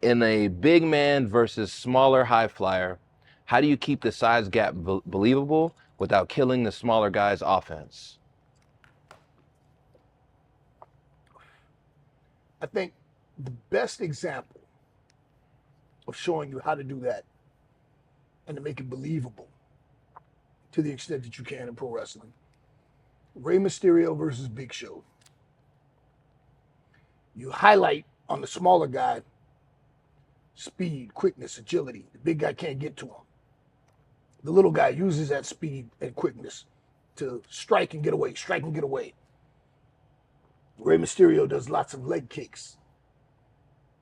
In a big man versus smaller high flyer, how do you keep the size gap believable without killing the smaller guy's offense? I think the best example of showing you how to do that and to make it believable to the extent that you can in pro wrestling. Rey Mysterio versus Big Show. You highlight on the smaller guy speed, quickness, agility. The big guy can't get to him. The little guy uses that speed and quickness to strike and get away, strike and get away. Rey Mysterio does lots of leg kicks.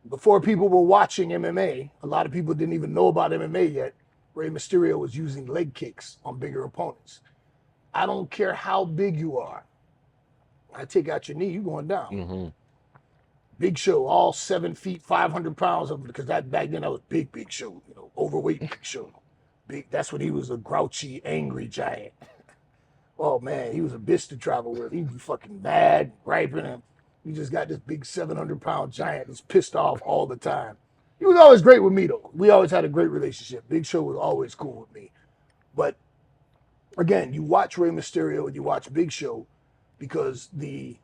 Before people were watching MMA, a lot of people didn't even know about MMA yet. Rey Mysterio was using leg kicks on bigger opponents. I don't care how big you are. I take out your knee, you're going down. Mm-hmm. Big Show, all 7 feet, 500 pounds of because that back then that was Big Show, overweight Big Show. Big, that's what he was, a grouchy, angry giant. Oh man, he was a bitch to travel with. He'd be fucking mad, griping him. You just got this big 700-pound giant that's pissed off all the time. He was always great with me though. We always had a great relationship. Big Show was always cool with me. But again, you watch Rey Mysterio and you watch Big Show because the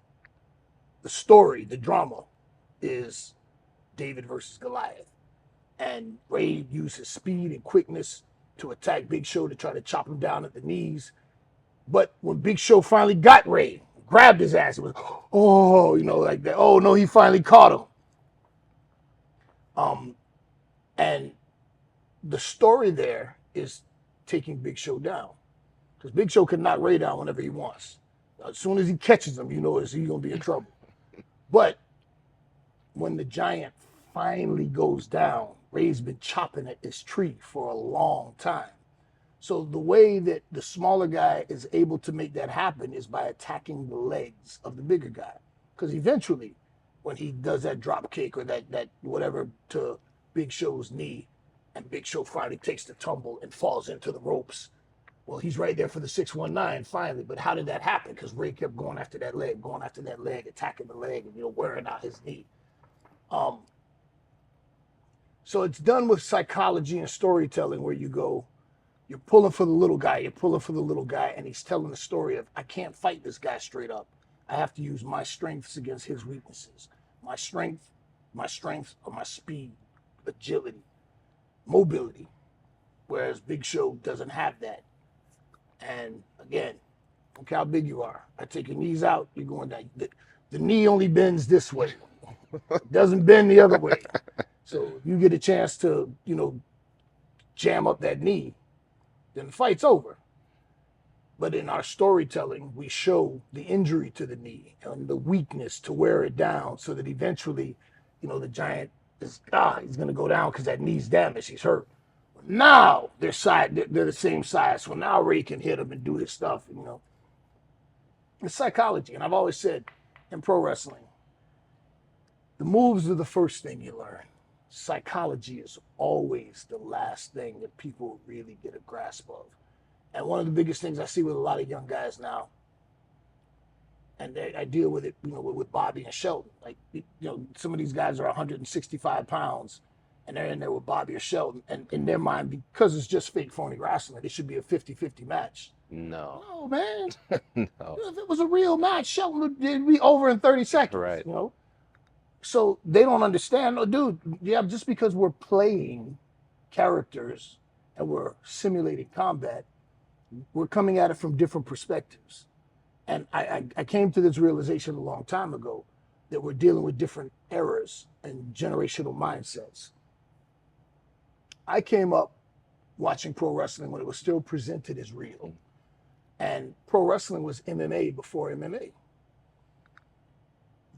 story, the drama, is David versus Goliath. And Rey used his speed and quickness to attack Big Show to try to chop him down at the knees. But when Big Show finally got Rey, grabbed his ass, it was, oh, like that. Oh, no, he finally caught him. And the story there is taking Big Show down. Because Big Show can knock Rey down whenever he wants. As soon as he catches him, he's going to be in trouble. But when the giant finally goes down, Rey's been chopping at this tree for a long time. So the way that the smaller guy is able to make that happen is by attacking the legs of the bigger guy. Because eventually, when he does that drop kick or that whatever to Big Show's knee, and Big Show finally takes the tumble and falls into the ropes, well, he's right there for the 619 finally. But how did that happen? Because Rey kept going after that leg, attacking the leg, and wearing out his knee. So it's done with psychology and storytelling where you're pulling for the little guy, and he's telling the story of, I can't fight this guy straight up. I have to use my strengths against his weaknesses. My strengths are my speed, agility, mobility, whereas Big Show doesn't have that. And again, look how big you are. I take your knees out, you're going down. The knee only bends this way. It doesn't bend the other way. So if you get a chance to, jam up that knee, then the fight's over. But in our storytelling, we show the injury to the knee and the weakness to wear it down so that eventually, the giant is, he's going to go down because that knee's damaged. He's hurt. Now they're the same size. So now Rey can hit him and do his stuff. It's psychology. And I've always said in pro wrestling, the moves are the first thing you learn. Psychology is always the last thing that people really get a grasp of. And one of the biggest things I see with a lot of young guys now, and I deal with it, with Bobby and Shelton. Like, some of these guys are 165 pounds, and they're in there with Bobby or Shelton. And in their mind, because it's just fake phony wrestling, it should be a 50-50 match. No. No, man. No. If it was a real match, Shelton would be over in 30 seconds. Right. So they don't understand. No, dude, yeah, just because we're playing characters and we're simulating combat, we're coming at it from different perspectives. And I came to this realization a long time ago that we're dealing with different eras and generational mindsets. I came up watching pro wrestling when it was still presented as real. And pro wrestling was MMA before MMA.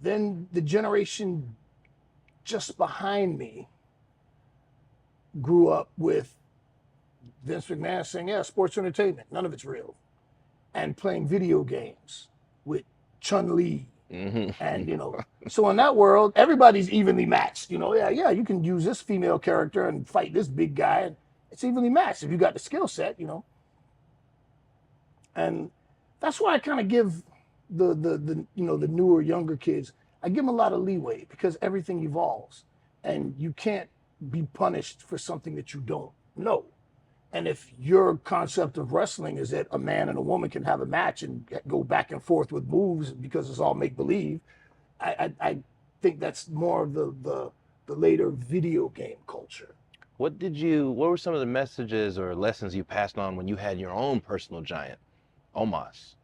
Then the generation just behind me grew up with Vince McMahon saying, yeah, sports entertainment, none of it's real. And playing video games with Chun-Li. Mm-hmm. And, so in that world, everybody's evenly matched. Yeah, you can use this female character and fight this big guy. And it's evenly matched if you got the skill set, And that's why I kind of give the newer, younger kids, I give them a lot of leeway because everything evolves. and you can't be punished for something that you don't know. And if your concept of wrestling is that a man and a woman can have a match and go back and forth with moves because it's all make believe, I think that's more of the later video game culture. What were some of the messages or lessons you passed on when you had your own personal giant, Omos?